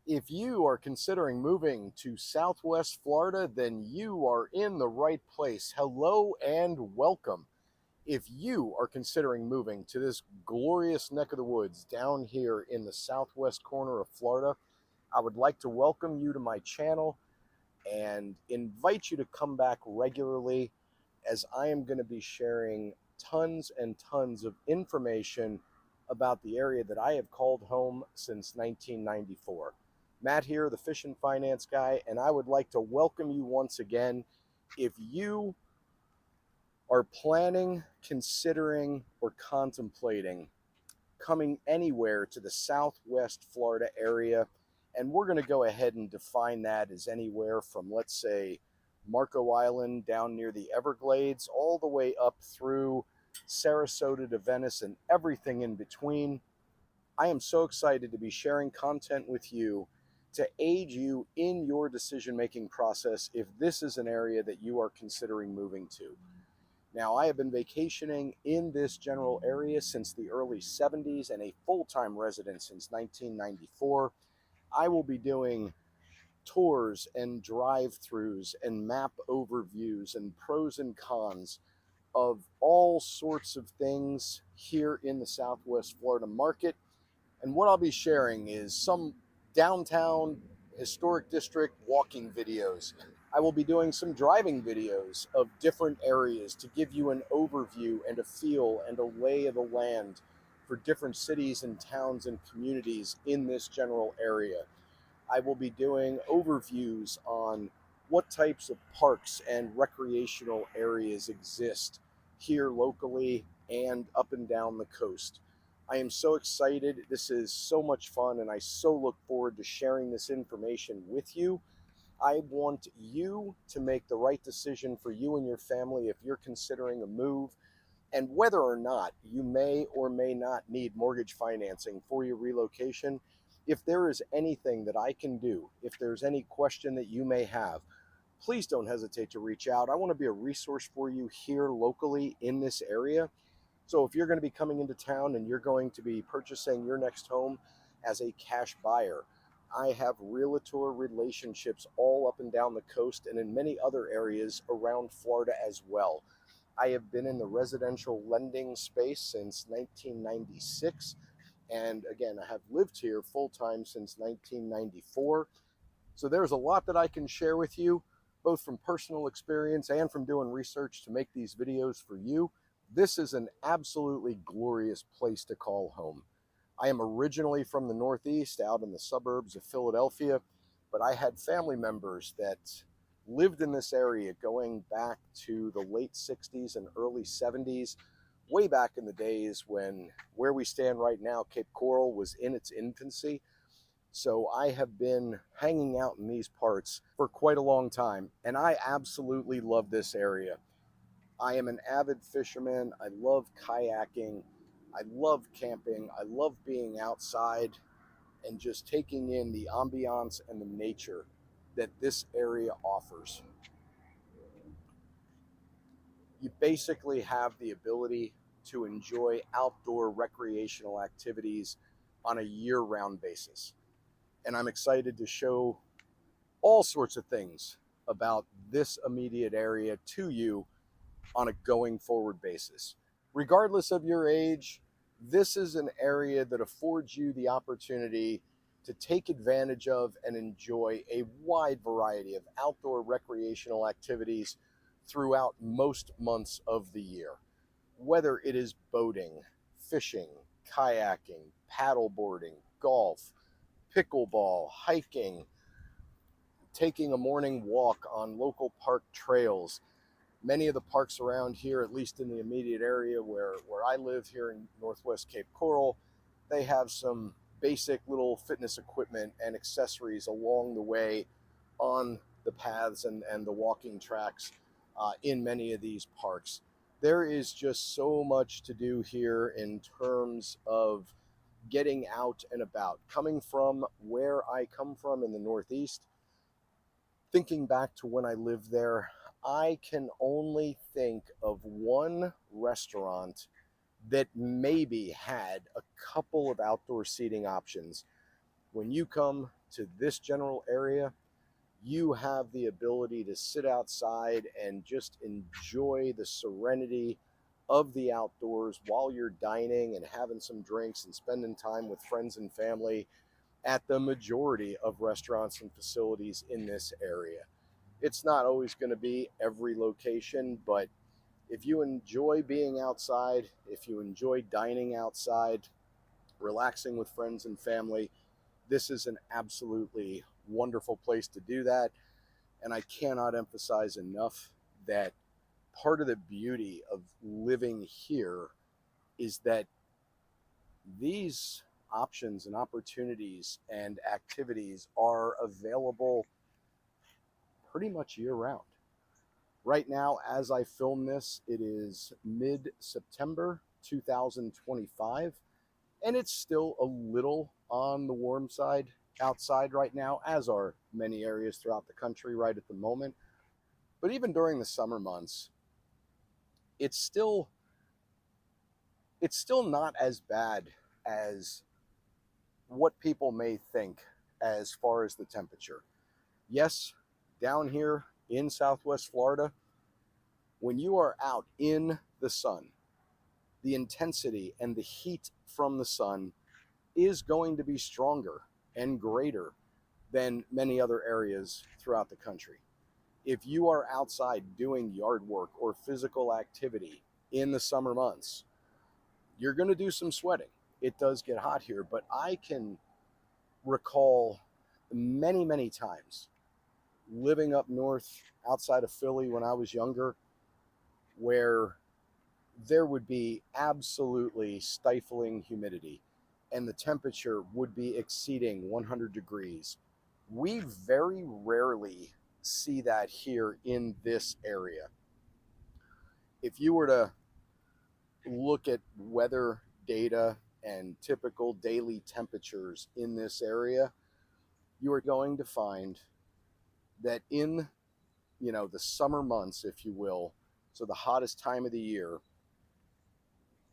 If you are considering moving to Southwest Florida, then you are in the right place. Hello and welcome. If you are considering moving to this glorious neck of the woods down here in the southwest corner of Florida, I would like to welcome you to my channel and invite you to come back regularly, as I am going to be sharing tons and tons of information about the area that I have called home since 1994. Matt here, the Fish and Finance Guy, and I would like to welcome you once again. If you are planning, considering, or contemplating coming anywhere to the Southwest Florida area, and we're going to go ahead and define that as anywhere from, let's say, Marco Island down near the Everglades, all the way up through Sarasota to Venice and everything in between. I am so excited to be sharing content with you to aid you in your decision-making process if this is an area that you are considering moving to. Now, I have been vacationing in this general area since the early 70s and a full-time resident since 1994. I will be doing tours and drive-throughs and map overviews and pros and cons of all sorts of things here in the Southwest Florida market. And what I'll be sharing is some downtown historic district walking videos. I will be doing some driving videos of different areas to give you an overview and a feel and a lay of the land for different cities and towns and communities in this general area. I will be doing overviews on what types of parks and recreational areas exist here locally and up and down the coast. I am so excited. This is so much fun, and I so look forward to sharing this information with you. I want you to make the right decision for you and your family if you're considering a move, and whether or not you may or may not need mortgage financing for your relocation. If there is anything that I can do, if there's any question that you may have, please don't hesitate to reach out. I want to be a resource for you here locally in this area. So if you're going to be coming into town and you're going to be purchasing your next home as a cash buyer, I have realtor relationships all up and down the coast and in many other areas around Florida as well. I have been in the residential lending space since 1996. And again, I have lived here full time since 1994. So there's a lot that I can share with you, both from personal experience and from doing research to make these videos for you. This is an absolutely glorious place to call home. I am originally from the Northeast, out in the suburbs of Philadelphia, but I had family members that lived in this area going back to the late 60s and early 70s, way back in the days when where we stand right now, Cape Coral, was in its infancy. So I have been hanging out in these parts for quite a long time, and I absolutely love this area. I am an avid fisherman. I love kayaking. I love camping. I love being outside and just taking in the ambiance and the nature that this area offers. You basically have the ability to enjoy outdoor recreational activities on a year-round basis. And I'm excited to show all sorts of things about this immediate area to you on a going forward basis. Regardless of your age, this is an area that affords you the opportunity to take advantage of and enjoy a wide variety of outdoor recreational activities throughout most months of the year. Whether it is boating, fishing, kayaking, paddleboarding, golf, pickleball, hiking, taking a morning walk on local park trails. Many of the parks around here, at least in the immediate area where I live here in Northwest Cape Coral, they have some basic little fitness equipment and accessories along the way on the paths and the walking tracks in many of these parks. There is just so much to do here in terms of getting out and about. Coming from where I come from in the Northeast, thinking back to when I lived there, I can only think of one restaurant that maybe had a couple of outdoor seating options. When you come to this general area, you have the ability to sit outside and just enjoy the serenity of the outdoors while you're dining and having some drinks and spending time with friends and family at the majority of restaurants and facilities in this area. It's not always going to be every location, but if you enjoy being outside, if you enjoy dining outside, relaxing with friends and family, this is an absolutely wonderful place to do that. And I cannot emphasize enough that part of the beauty of living here is that these options and opportunities and activities are available pretty much year round. Right now, as I film this, it is mid-September 2025, and it's still a little on the warm side outside right now, as are many areas throughout the country right at the moment. But even during the summer months, it's still not as bad as what people may think as far as the temperature. Yes, down here in Southwest Florida, when you are out in the sun, the intensity and the heat from the sun is going to be stronger and greater than many other areas throughout the country. If you are outside doing yard work or physical activity in the summer months, you're going to do some sweating. It does get hot here, but I can recall many, many times living up north outside of Philly when I was younger, where there would be absolutely stifling humidity and the temperature would be exceeding 100 degrees. We very rarely see that here in this area. If you were to look at weather data and typical daily temperatures in this area, you are going to find that in, the summer months, if you will, so the hottest time of the year,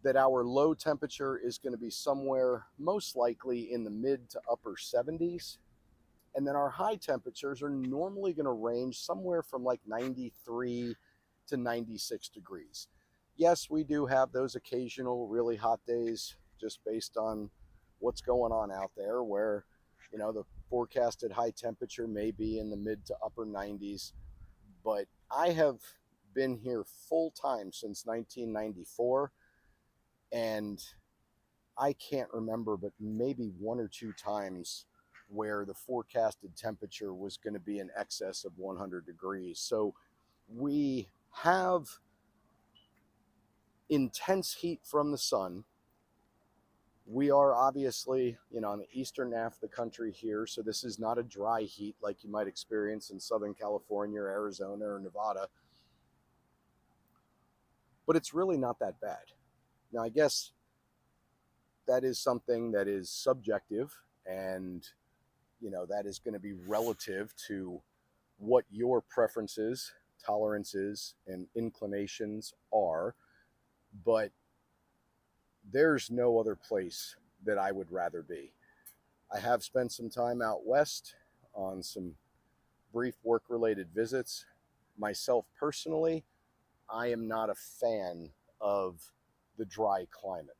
that our low temperature is going to be somewhere most likely in the mid to upper 70s. And then our high temperatures are normally going to range somewhere from like 93 to 96 degrees. Yes, we do have those occasional really hot days just based on what's going on out there where, the forecasted high temperature may be in the mid to upper 90s. But I have been here full time since 1994. And I can't remember, but maybe one or two times where the forecasted temperature was going to be in excess of 100 degrees. So we have intense heat from the sun. We are obviously, on the eastern half of the country here, so this is not a dry heat like you might experience in Southern California or Arizona or Nevada. But it's really not that bad. Now, I guess that is something that is subjective, and that is going to be relative to what your preferences, tolerances, and inclinations are. But there's no other place that I would rather be. I have spent some time out west on some brief work-related visits. Myself personally, I am not a fan of the dry climate.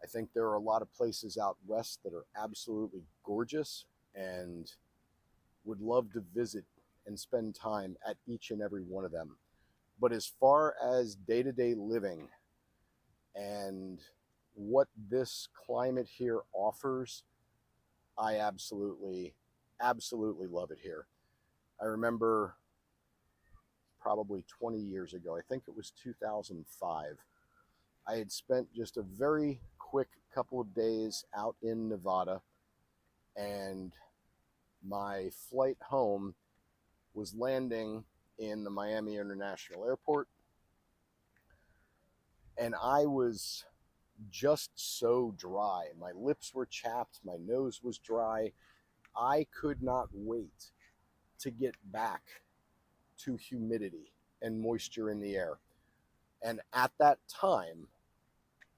I think there are a lot of places out west that are absolutely gorgeous and would love to visit and spend time at each and every one of them. But as far as day-to-day living and what this climate here offers, I absolutely love it here. I remember probably 20 years ago, I think it was 2005, I had spent just a very quick couple of days out in Nevada, and my flight home was landing in the Miami International Airport, and I was just so dry. My lips were chapped, my nose was dry. I could not wait to get back to humidity and moisture in the air. And at that time,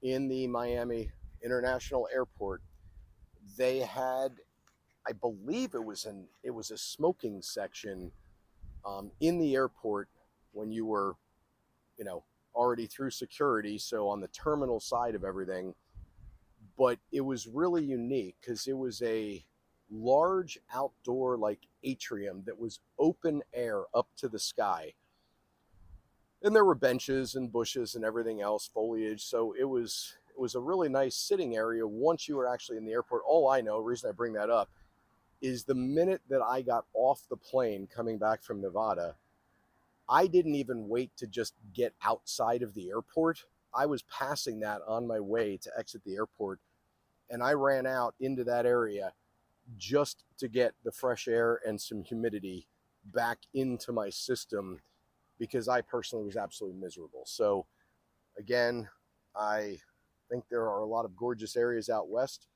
in the Miami International Airport, they had I believe it was a smoking section in the airport when you were, you know, already through security, so on the terminal side of everything. But it was really unique because it was a large outdoor like atrium that was open air up to the sky, and there were benches and bushes and everything else, foliage. So it was a really nice sitting area once you were actually in the airport. All I know, reason I bring that up, is the minute that I got off the plane coming back from Nevada, I didn't even wait to just get outside of the airport. I was passing that on my way to exit the airport, and I ran out into that area just to get the fresh air and some humidity back into my system because I personally was absolutely miserable. So, again, I think there are a lot of gorgeous areas out west,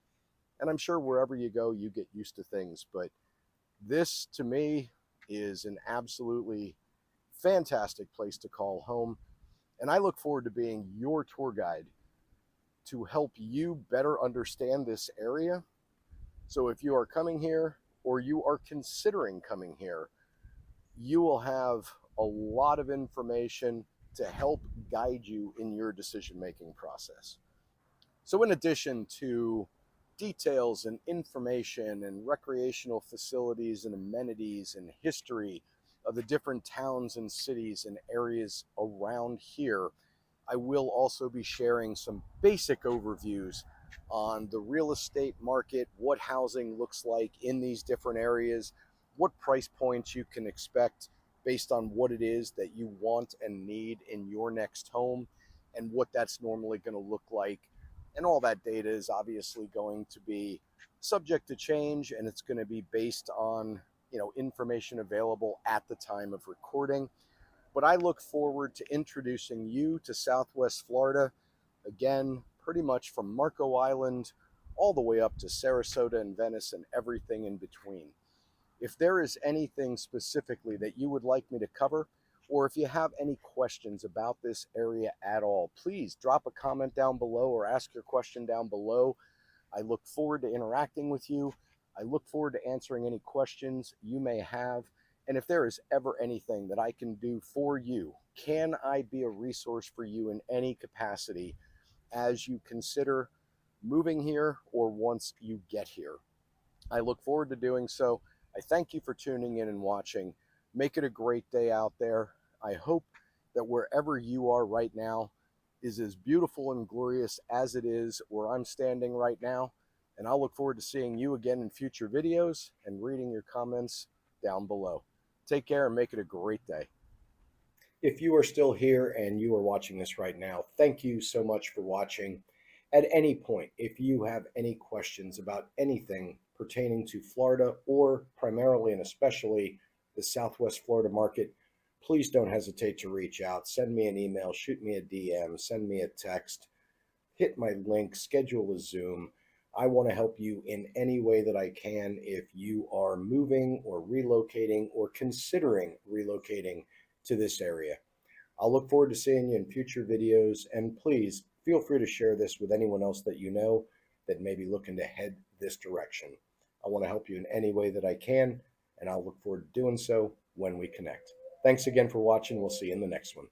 and I'm sure wherever you go, you get used to things. But this, to me, is an absolutely fantastic place to call home. And I look forward to being your tour guide to help you better understand this area. So if you are coming here or you are considering coming here, you will have a lot of information to help guide you in your decision making process. So, in addition to details and information and recreational facilities and amenities and history of the different towns and cities and areas around here, I will also be sharing some basic overviews on the real estate market, what housing looks like in these different areas, what price points you can expect based on what it is that you want and need in your next home, and what that's normally going to look like. And all that data is obviously going to be subject to change, and it's going to be based on, information available at the time of recording. But I look forward to introducing you to Southwest Florida, again, pretty much from Marco Island all the way up to Sarasota and Venice and everything in between. If there is anything specifically that you would like me to cover, or if you have any questions about this area at all, please drop a comment down below or ask your question down below. I look forward to interacting with you. I look forward to answering any questions you may have. And if there is ever anything that I can do for you, can I be a resource for you in any capacity as you consider moving here or once you get here? I look forward to doing so. I thank you for tuning in and watching. Make it a great day out there. I hope that wherever you are right now is as beautiful and glorious as it is where I'm standing right now. And I'll look forward to seeing you again in future videos and reading your comments down below. Take care and make it a great day. If you are still here and you are watching this right now, thank you so much for watching. At any point, if you have any questions about anything pertaining to Florida or primarily and especially the Southwest Florida market, please don't hesitate to reach out. Send me an email, shoot me a DM, send me a text, hit my link, schedule a Zoom. I want to help you in any way that I can if you are moving or relocating or considering relocating to this area. I'll look forward to seeing you in future videos, and please feel free to share this with anyone else that you know that may be looking to head this direction. I want to help you in any way that I can, and I'll look forward to doing so when we connect. Thanks again for watching. We'll see you in the next one.